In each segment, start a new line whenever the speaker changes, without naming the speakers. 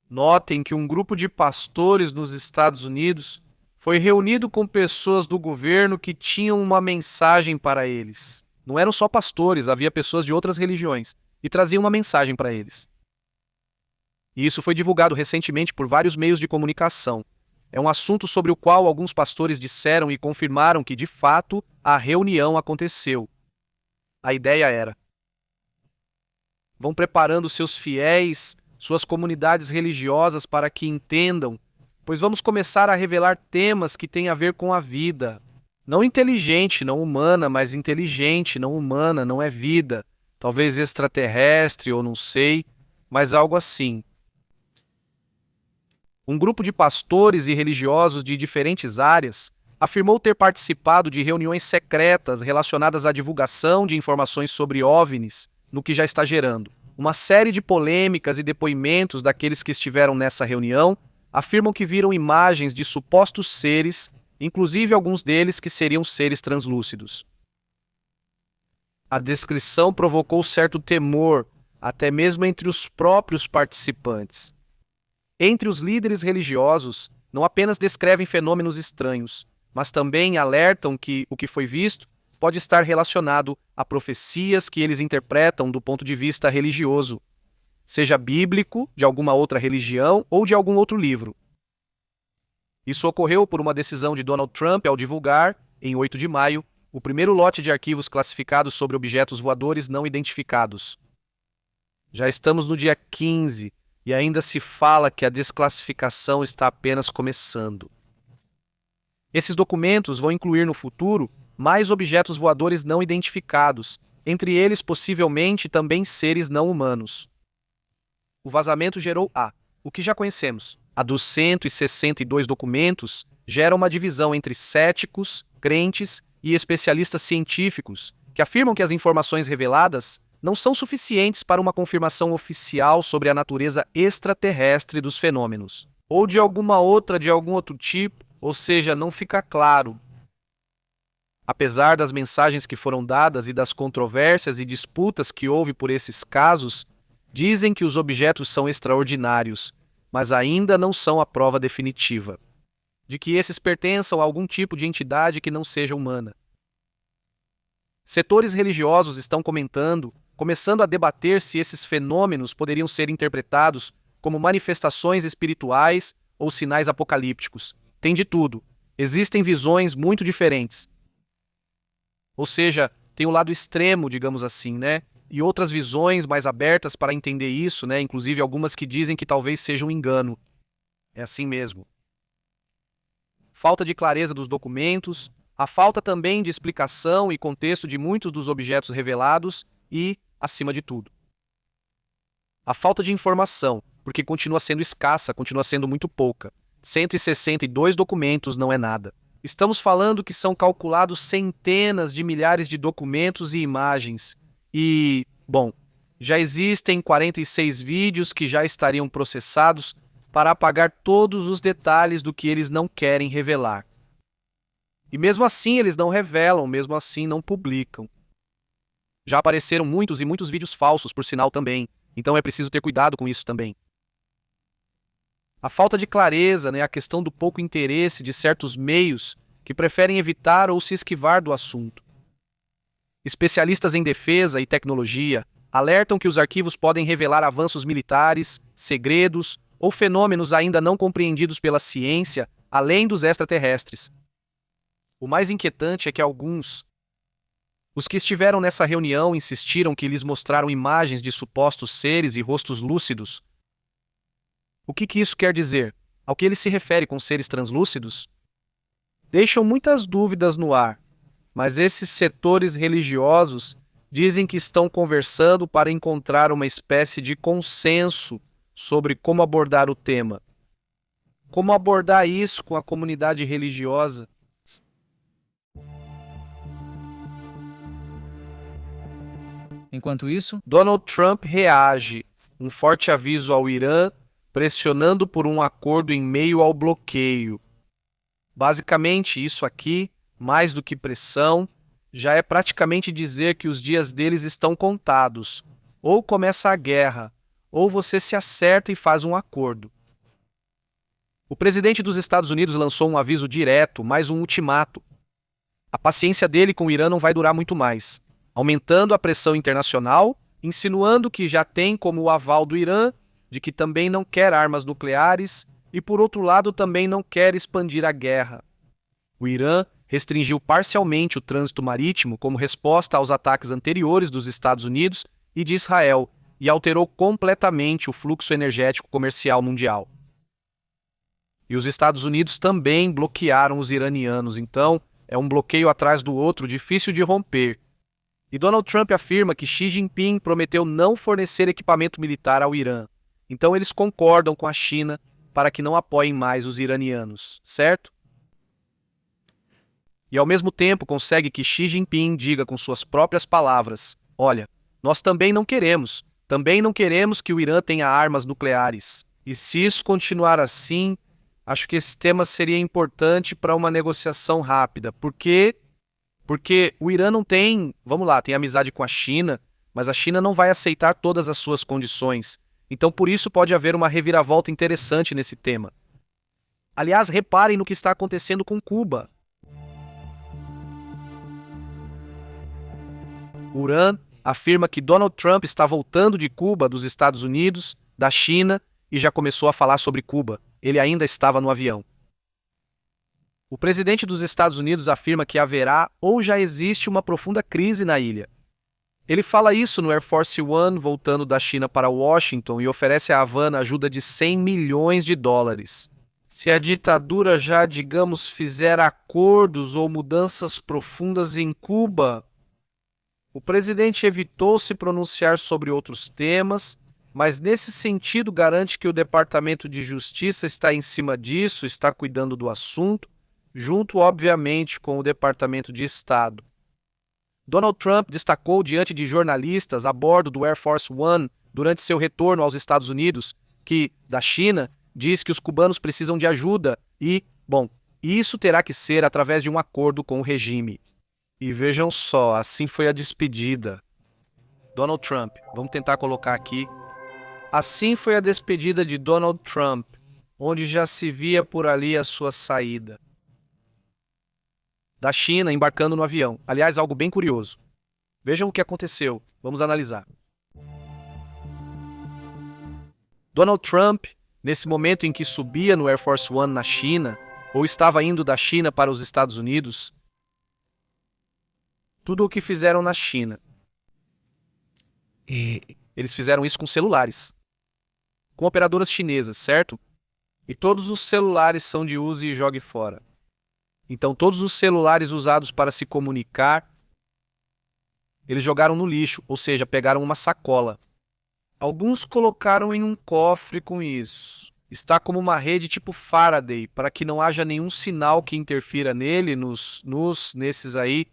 Notem que um grupo de pastores nos Estados Unidos foi reunido com pessoas do governo que tinham uma mensagem para eles. Não eram só pastores, havia pessoas de outras religiões e traziam uma mensagem para eles. E isso foi divulgado recentemente por vários meios de comunicação. É um assunto sobre o qual alguns pastores disseram e confirmaram que, de fato, a reunião aconteceu. A ideia era: vão preparando seus fiéis, suas comunidades religiosas para que entendam, pois vamos começar a revelar temas que têm a ver com a vida. Não inteligente, não humana, mas inteligente, não humana, não é vida. Talvez extraterrestre ou não sei, mas algo assim. Um grupo de pastores e religiosos de diferentes áreas afirmou ter participado de reuniões secretas relacionadas à divulgação de informações sobre OVNIs, no que já está gerando uma série de polêmicas, e depoimentos daqueles que estiveram nessa reunião afirmam que viram imagens de supostos seres, inclusive alguns deles que seriam seres translúcidos. A descrição provocou certo temor, até mesmo entre os próprios participantes. Entre os líderes religiosos, não apenas descrevem fenômenos estranhos, mas também alertam que o que foi visto pode estar relacionado a profecias que eles interpretam do ponto de vista religioso, seja bíblico, de alguma outra religião ou de algum outro livro. Isso ocorreu por uma decisão de Donald Trump ao divulgar, em 8 de maio, o primeiro lote de arquivos classificados sobre objetos voadores não identificados. Já estamos no dia 15 e ainda se fala que a desclassificação está apenas começando. Esses documentos vão incluir no futuro mais objetos voadores não identificados, entre eles possivelmente também seres não humanos. O vazamento gerou o que já conhecemos. A dos 162 documentos gera uma divisão entre céticos, crentes e especialistas científicos, que afirmam que as informações reveladas não são suficientes para uma confirmação oficial sobre a natureza extraterrestre dos fenômenos, ou de algum outro tipo, ou seja, não fica claro. Apesar das mensagens que foram dadas e das controvérsias e disputas que houve por esses casos, dizem que os objetos são extraordinários, mas ainda não são a prova definitiva de que esses pertençam a algum tipo de entidade que não seja humana. Setores religiosos estão começando a debater se esses fenômenos poderiam ser interpretados como manifestações espirituais ou sinais apocalípticos. Tem de tudo. Existem visões muito diferentes. Ou seja, tem o lado extremo, digamos assim, né? E outras visões mais abertas para entender isso, né? Inclusive algumas que dizem que talvez seja um engano. É assim mesmo. Falta de clareza dos documentos, a falta também de explicação e contexto de muitos dos objetos revelados e, acima de tudo, a falta de informação, porque continua sendo escassa, continua sendo muito pouca. 162 documentos não é nada. Estamos falando que são calculados centenas de milhares de documentos e imagens. E, bom, já existem 46 vídeos que já estariam processados para apagar todos os detalhes do que eles não querem revelar. E mesmo assim eles não revelam, mesmo assim não publicam. Já apareceram muitos e muitos vídeos falsos, por sinal também, então é preciso ter cuidado com isso também. A falta de clareza, a questão do pouco interesse de certos meios que preferem evitar ou se esquivar do assunto. Especialistas em defesa e tecnologia alertam que os arquivos podem revelar avanços militares, segredos ou fenômenos ainda não compreendidos pela ciência, além dos extraterrestres. O mais inquietante é que os que estiveram nessa reunião insistiram que lhes mostraram imagens de supostos seres e rostos lúcidos. O que isso quer dizer? Ao que ele se refere com seres translúcidos? Deixam muitas dúvidas no ar, mas esses setores religiosos dizem que estão conversando para encontrar uma espécie de consenso sobre como abordar o tema. Como abordar isso com a comunidade religiosa?
Enquanto isso,
Donald Trump reage. Um forte aviso ao Irã, pressionando por um acordo em meio ao bloqueio. Basicamente, isso aqui, mais do que pressão, já é praticamente dizer que os dias deles estão contados. Ou começa a guerra, ou você se acerta e faz um acordo. O presidente dos Estados Unidos lançou um aviso direto, mais um ultimato. A paciência dele com o Irã não vai durar muito mais, aumentando a pressão internacional, insinuando que já tem como o aval do Irã de que também não quer armas nucleares e, por outro lado, também não quer expandir a guerra. O Irã restringiu parcialmente o trânsito marítimo como resposta aos ataques anteriores dos Estados Unidos e de Israel e alterou completamente o fluxo energético comercial mundial. E os Estados Unidos também bloquearam os iranianos, então é um bloqueio atrás do outro, difícil de romper. E Donald Trump afirma que Xi Jinping prometeu não fornecer equipamento militar ao Irã. Então eles concordam com a China para que não apoiem mais os iranianos, certo? E ao mesmo tempo consegue que Xi Jinping diga com suas próprias palavras: olha, nós também não queremos que o Irã tenha armas nucleares. E se isso continuar assim, acho que esse tema seria importante para uma negociação rápida, porque o Irã não tem, tem amizade com a China, mas a China não vai aceitar todas as suas condições. Então por isso pode haver uma reviravolta interessante nesse tema. Aliás, reparem no que está acontecendo com Cuba. O Irã afirma que Donald Trump está voltando de Cuba, dos Estados Unidos, da China, e já começou a falar sobre Cuba. Ele ainda estava no avião. O presidente dos Estados Unidos afirma que haverá ou já existe uma profunda crise na ilha. Ele fala isso no Air Force One voltando da China para Washington e oferece a Havana ajuda de 100 milhões de dólares. Se a ditadura já, digamos, fizer acordos ou mudanças profundas em Cuba, o presidente evitou se pronunciar sobre outros temas, mas nesse sentido garante que o Departamento de Justiça está em cima disso, está cuidando do assunto, junto, obviamente, com o Departamento de Estado. Donald Trump destacou diante de jornalistas a bordo do Air Force One durante seu retorno aos Estados Unidos que, da China, diz que os cubanos precisam de ajuda e, isso terá que ser através de um acordo com o regime. E vejam só, assim foi a despedida. Donald Trump, vamos tentar colocar aqui. Assim foi a despedida de Donald Trump, onde já se via por ali a sua saída. Da China embarcando no avião. Aliás, algo bem curioso. Vejam o que aconteceu. Vamos analisar. Donald Trump, nesse momento em que subia no Air Force One na China, ou estava indo da China para os Estados Unidos, tudo o que fizeram na China. Eles fizeram isso com celulares. Com operadoras chinesas, certo? E todos os celulares são de use e jogue fora. Então todos os celulares usados para se comunicar, eles jogaram no lixo, ou seja, pegaram uma sacola. Alguns colocaram em um cofre com isso. Está como uma rede tipo Faraday, para que não haja nenhum sinal que interfira nele, nesses aí,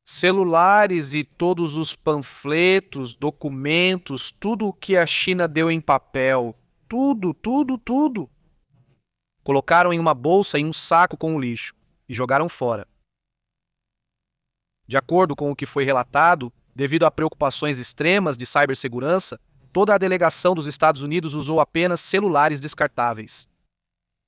celulares e todos os panfletos, documentos, tudo o que a China deu em papel, tudo. Colocaram em uma bolsa e um saco com o lixo e jogaram fora. De acordo com o que foi relatado, devido a preocupações extremas de cibersegurança, toda a delegação dos Estados Unidos usou apenas celulares descartáveis.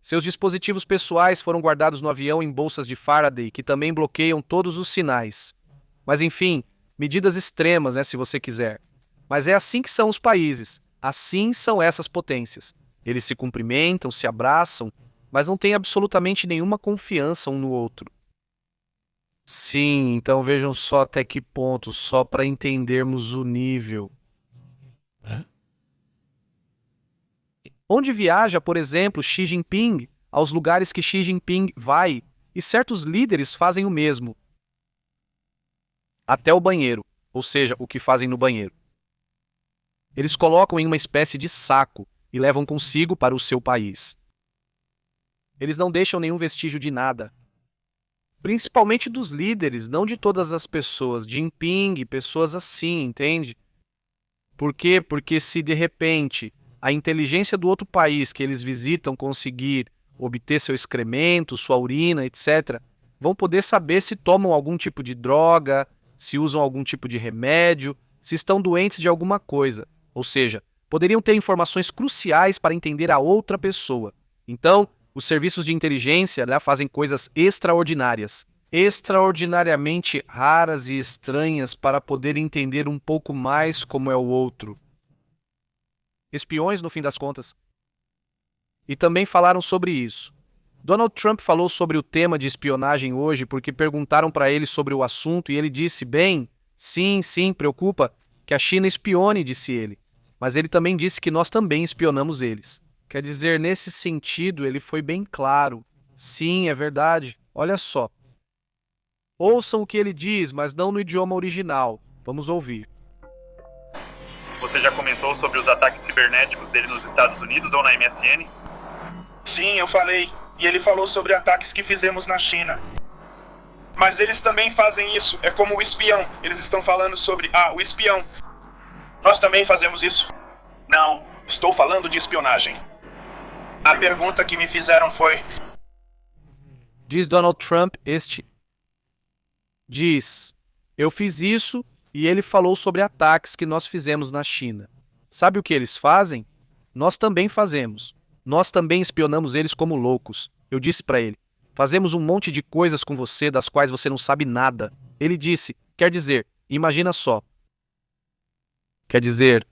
Seus dispositivos pessoais foram guardados no avião em bolsas de Faraday, que também bloqueiam todos os sinais. Mas enfim, medidas extremas, se você quiser. Mas é assim que são os países, assim são essas potências. Eles se cumprimentam, se abraçam, mas não têm absolutamente nenhuma confiança um no outro. Sim, então vejam só até que ponto, só para entendermos o nível. Onde viaja, por exemplo, Xi Jinping, aos lugares que Xi Jinping vai, e certos líderes fazem o mesmo. Até o banheiro, ou seja, o que fazem no banheiro. Eles colocam em uma espécie de saco e levam consigo para o seu país. Eles não deixam nenhum vestígio de nada. Principalmente dos líderes, não de todas as pessoas. Jinping, pessoas assim, entende? Por quê? Porque se de repente a inteligência do outro país que eles visitam conseguir obter seu excremento, sua urina, etc., vão poder saber se tomam algum tipo de droga, se usam algum tipo de remédio, se estão doentes de alguma coisa. Ou seja, poderiam ter informações cruciais para entender a outra pessoa. Então, os serviços de inteligência, né, fazem coisas extraordinárias, extraordinariamente raras e estranhas para poder entender um pouco mais como é o outro. Espiões, no fim das contas. E também falaram sobre isso. Donald Trump falou sobre o tema de espionagem hoje porque perguntaram para ele sobre o assunto e ele disse, bem, sim, preocupa que a China espione, disse ele. Mas ele também disse que nós também espionamos eles. Quer dizer, nesse sentido, ele foi bem claro. Sim, é verdade. Olha só. Ouçam o que ele diz, mas não no idioma original. Vamos ouvir.
Você já comentou sobre os ataques cibernéticos dele nos Estados Unidos ou na MSN?
Sim, eu falei. E ele falou sobre ataques que fizemos na China. Mas eles também fazem isso. É como o espião. Eles estão falando sobre... o espião. Nós também fazemos isso.
Não.
Estou falando de espionagem. A pergunta que me fizeram foi...
Diz Donald Trump, diz, eu fiz isso e ele falou sobre ataques que nós fizemos na China. Sabe o que eles fazem? Nós também fazemos. Nós também espionamos eles como loucos. Eu disse para ele, fazemos um monte de coisas com você das quais você não sabe nada. Ele disse, quer dizer, imagina só. Quer dizer...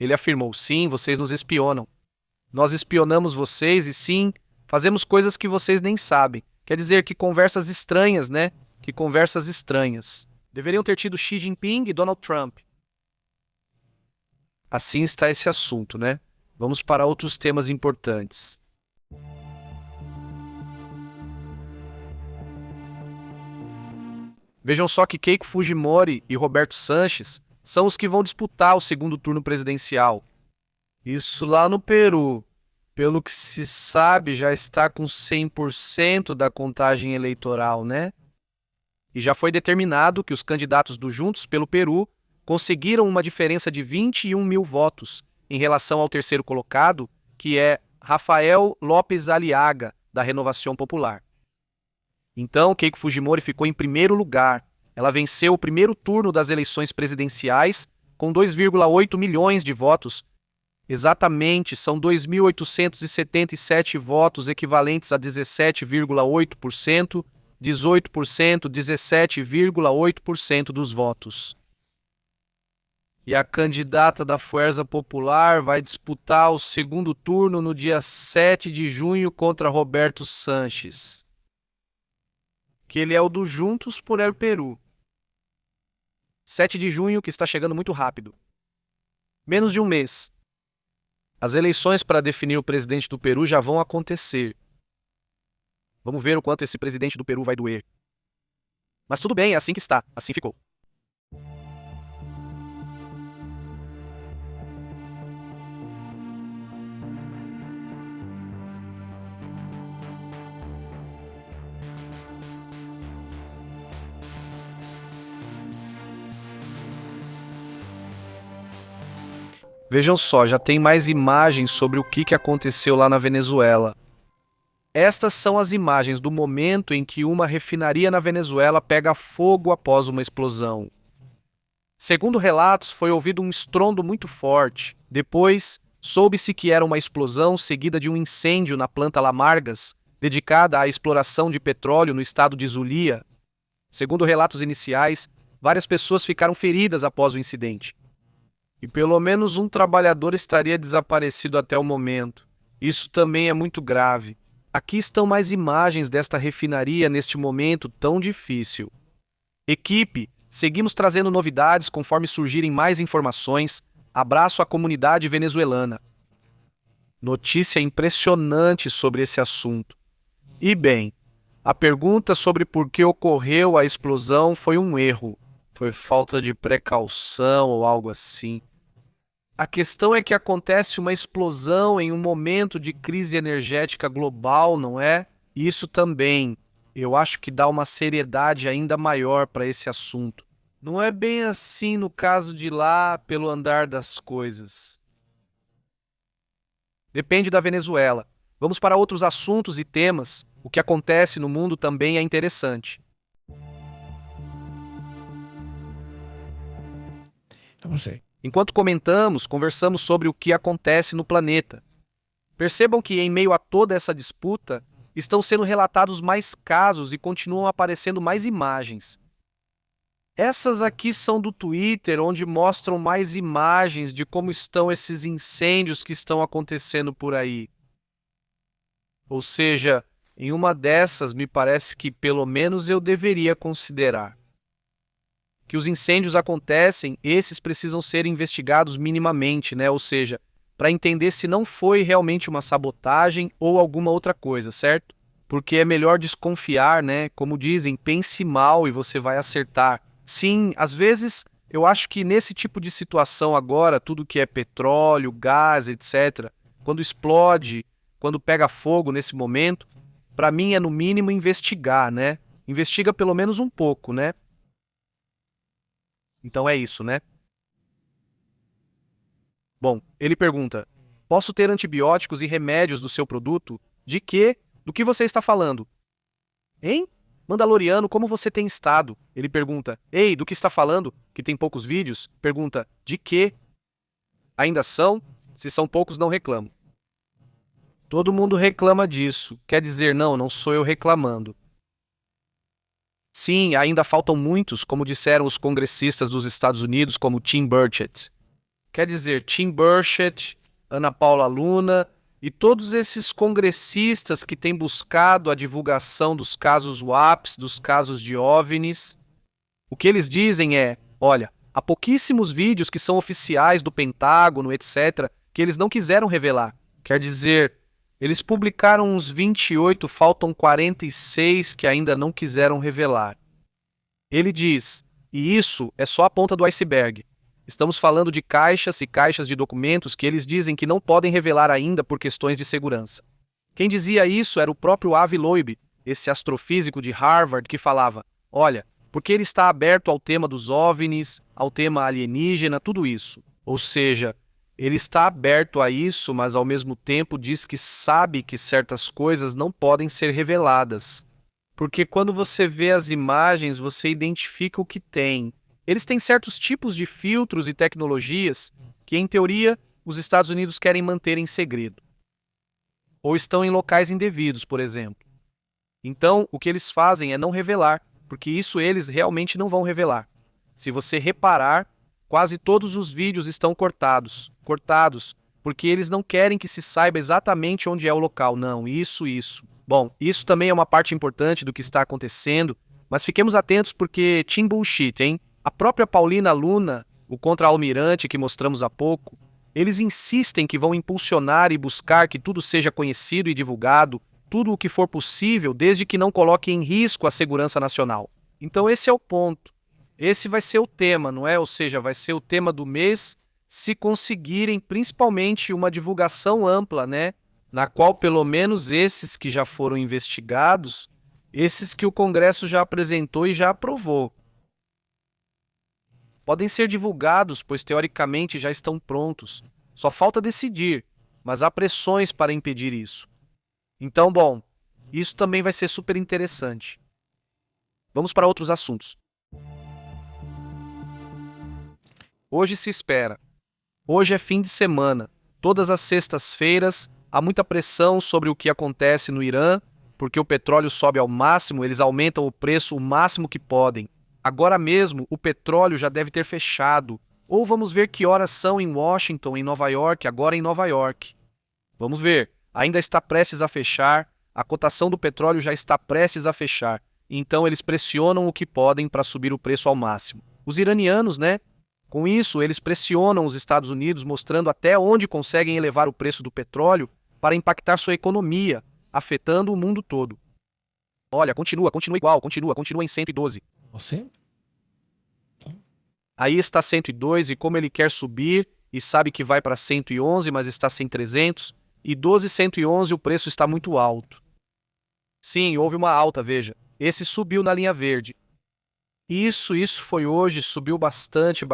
Ele afirmou, sim, vocês nos espionam. Nós espionamos vocês e sim, fazemos coisas que vocês nem sabem. Quer dizer, que conversas estranhas, né? Que conversas estranhas. Deveriam ter tido Xi Jinping e Donald Trump. Assim está esse assunto, né? Vamos para outros temas importantes. Vejam só que Keiko Fujimori e Roberto Sanches são os que vão disputar o segundo turno presidencial. Isso lá no Peru. Pelo que se sabe, já está com 100% da contagem eleitoral, né? E já foi determinado que os candidatos do Juntos pelo Peru conseguiram uma diferença de 21 mil votos em relação ao terceiro colocado, que é Rafael Lopes Aliaga, da Renovação Popular. Então, Keiko Fujimori ficou em primeiro lugar. Ela venceu o primeiro turno das eleições presidenciais com 2,8 milhões de votos. Exatamente, são 2.877 votos equivalentes a 17,8%, 18%, 17,8% dos votos. E a candidata da Força Popular vai disputar o segundo turno no dia 7 de junho contra Roberto Sanches, que ele é o do Juntos por El Peru. 7 de junho, que está chegando muito rápido. Menos de um mês. As eleições para definir o presidente do Peru já vão acontecer. Vamos ver o quanto esse presidente do Peru vai doer. Mas tudo bem, é assim que está. Assim ficou. Vejam só, já tem mais imagens sobre o que aconteceu lá na Venezuela. Estas são as imagens do momento em que uma refinaria na Venezuela pega fogo após uma explosão. Segundo relatos, foi ouvido um estrondo muito forte. Depois, soube-se que era uma explosão seguida de um incêndio na planta Lamargas, dedicada à exploração de petróleo no estado de Zulia. Segundo relatos iniciais, várias pessoas ficaram feridas após o incidente. E pelo menos um trabalhador estaria desaparecido até o momento. Isso também é muito grave. Aqui estão mais imagens desta refinaria neste momento tão difícil. Equipe, seguimos trazendo novidades conforme surgirem mais informações. Abraço à comunidade venezuelana. Notícia impressionante sobre esse assunto. E bem, a pergunta sobre por que ocorreu a explosão foi um erro. Foi falta de precaução ou algo assim. A questão é que acontece uma explosão em um momento de crise energética global, não é? Isso também, eu acho que dá uma seriedade ainda maior para esse assunto. Não é bem assim no caso de lá, pelo andar das coisas. Depende da Venezuela. Vamos para outros assuntos e temas. O que acontece no mundo também é interessante.
Eu não sei.
Enquanto comentamos, conversamos sobre o que acontece no planeta. Percebam que, em meio a toda essa disputa, estão sendo relatados mais casos e continuam aparecendo mais imagens. Essas aqui são do Twitter, onde mostram mais imagens de como estão esses incêndios que estão acontecendo por aí. Ou seja, em uma dessas, me parece que pelo menos eu deveria considerar que os incêndios acontecem, esses precisam ser investigados minimamente, né? Ou seja, para entender se não foi realmente uma sabotagem ou alguma outra coisa, certo? Porque é melhor desconfiar, né? Como dizem, pense mal e você vai acertar. Sim, às vezes eu acho que nesse tipo de situação agora, tudo que é petróleo, gás, etc., quando explode, quando pega fogo nesse momento, para mim é no mínimo investigar, né? Investiga pelo menos um pouco, né? Então é isso, né? Bom, ele pergunta: posso ter antibióticos e remédios do seu produto? De quê? Do que você está falando? Hein? Mandaloriano, como você tem estado? Ele pergunta: ei, do que está falando? Que tem poucos vídeos? Pergunta: de quê? Ainda são? Se são poucos, não reclamo. Todo mundo reclama disso. Quer dizer, não sou eu reclamando. Sim, ainda faltam muitos, como disseram os congressistas dos Estados Unidos, como Tim Burchett. Quer dizer, Tim Burchett, Ana Paula Luna e todos esses congressistas que têm buscado a divulgação dos casos WAPs, dos casos de OVNIs. O que eles dizem é, olha, há pouquíssimos vídeos que são oficiais do Pentágono, etc., que eles não quiseram revelar. Quer dizer, eles publicaram uns 28, faltam 46 que ainda não quiseram revelar. Ele diz, e isso é só a ponta do iceberg. Estamos falando de caixas e caixas de documentos que eles dizem que não podem revelar ainda por questões de segurança. Quem dizia isso era o próprio Avi Loeb, esse astrofísico de Harvard que falava, olha, porque ele está aberto ao tema dos OVNIs, ao tema alienígena, tudo isso. Ou seja, ele está aberto a isso, mas ao mesmo tempo diz que sabe que certas coisas não podem ser reveladas. Porque quando você vê as imagens, você identifica o que tem. Eles têm certos tipos de filtros e tecnologias que, em teoria, os Estados Unidos querem manter em segredo. Ou estão em locais indevidos, por exemplo. Então, o que eles fazem é não revelar, porque isso eles realmente não vão revelar. Se você reparar, quase todos os vídeos estão cortados, porque eles não querem que se saiba exatamente onde é o local. Não, isso. Bom, isso também é uma parte importante do que está acontecendo, mas fiquemos atentos porque team bullshit, hein? A própria Paulina Luna, o contra-almirante que mostramos há pouco, eles insistem que vão impulsionar e buscar que tudo seja conhecido e divulgado, tudo o que for possível, desde que não coloque em risco a segurança nacional. Então esse é o ponto. Esse vai ser o tema, não é? Ou seja, vai ser o tema do mês, se conseguirem principalmente uma divulgação ampla, né? Na qual pelo menos esses que já foram investigados, esses que o Congresso já apresentou e já aprovou, podem ser divulgados, pois teoricamente já estão prontos. Só falta decidir, mas há pressões para impedir isso. Então, bom, isso também vai ser super interessante. Vamos para outros assuntos. Hoje se espera. Hoje é fim de semana. Todas as sextas-feiras há muita pressão sobre o que acontece no Irã, porque o petróleo sobe ao máximo, eles aumentam o preço o máximo que podem. Agora mesmo, o petróleo já deve ter fechado. Ou vamos ver que horas são em Washington, em Nova York, agora em Nova York. Vamos ver. Ainda está prestes a fechar. A cotação do petróleo já está prestes a fechar. Então eles pressionam o que podem para subir o preço ao máximo. Os iranianos, né? Com isso, eles pressionam os Estados Unidos, mostrando até onde conseguem elevar o preço do petróleo para impactar sua economia, afetando o mundo todo. Olha, continua igual, continua em 112.
Você?
Aí está 102 e como ele quer subir e sabe que vai para 111, mas está sem 300, e 12,111 o preço está muito alto. Sim, houve uma alta, veja. Esse subiu na linha verde. Isso foi hoje, subiu bastante,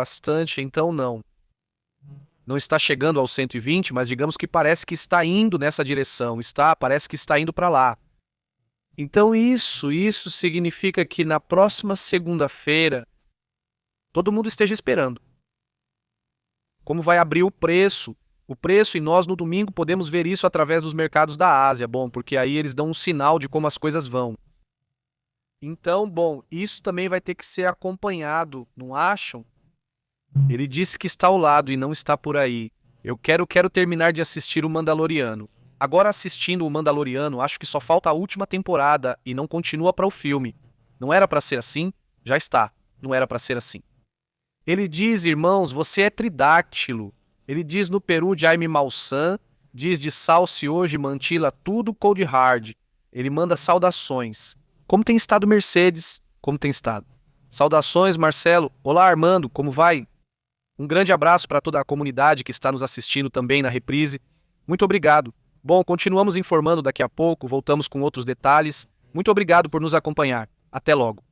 então não. Não está chegando aos 120, mas digamos que parece que está indo nessa direção, parece que está indo para lá. Então isso significa que na próxima segunda-feira todo mundo esteja esperando. como vai abrir o preço. O preço, e nós no domingo podemos ver isso através dos mercados da Ásia, bom, porque aí eles dão um sinal de como as coisas vão. Então, bom, isso também vai ter que ser acompanhado, não acham? Ele disse que está ao lado e não está por aí. Eu quero terminar de assistir o Mandaloriano. Agora assistindo o Mandaloriano, acho que só falta a última temporada e não continua para o filme. Não era para ser assim? Já está. Não era para ser assim. Ele diz, irmãos, você é tridáctilo. Ele diz no Peru Jaime Malsan, diz de Salsi hoje Mantila, tudo cold hard. Ele manda saudações. Como tem estado Mercedes? Como tem estado? Saudações, Marcelo. Olá, Armando, como vai? Um grande abraço para toda a comunidade que está nos assistindo também na reprise. Muito obrigado. Bom, continuamos informando daqui a pouco, voltamos com outros detalhes. Muito obrigado por nos acompanhar. Até logo.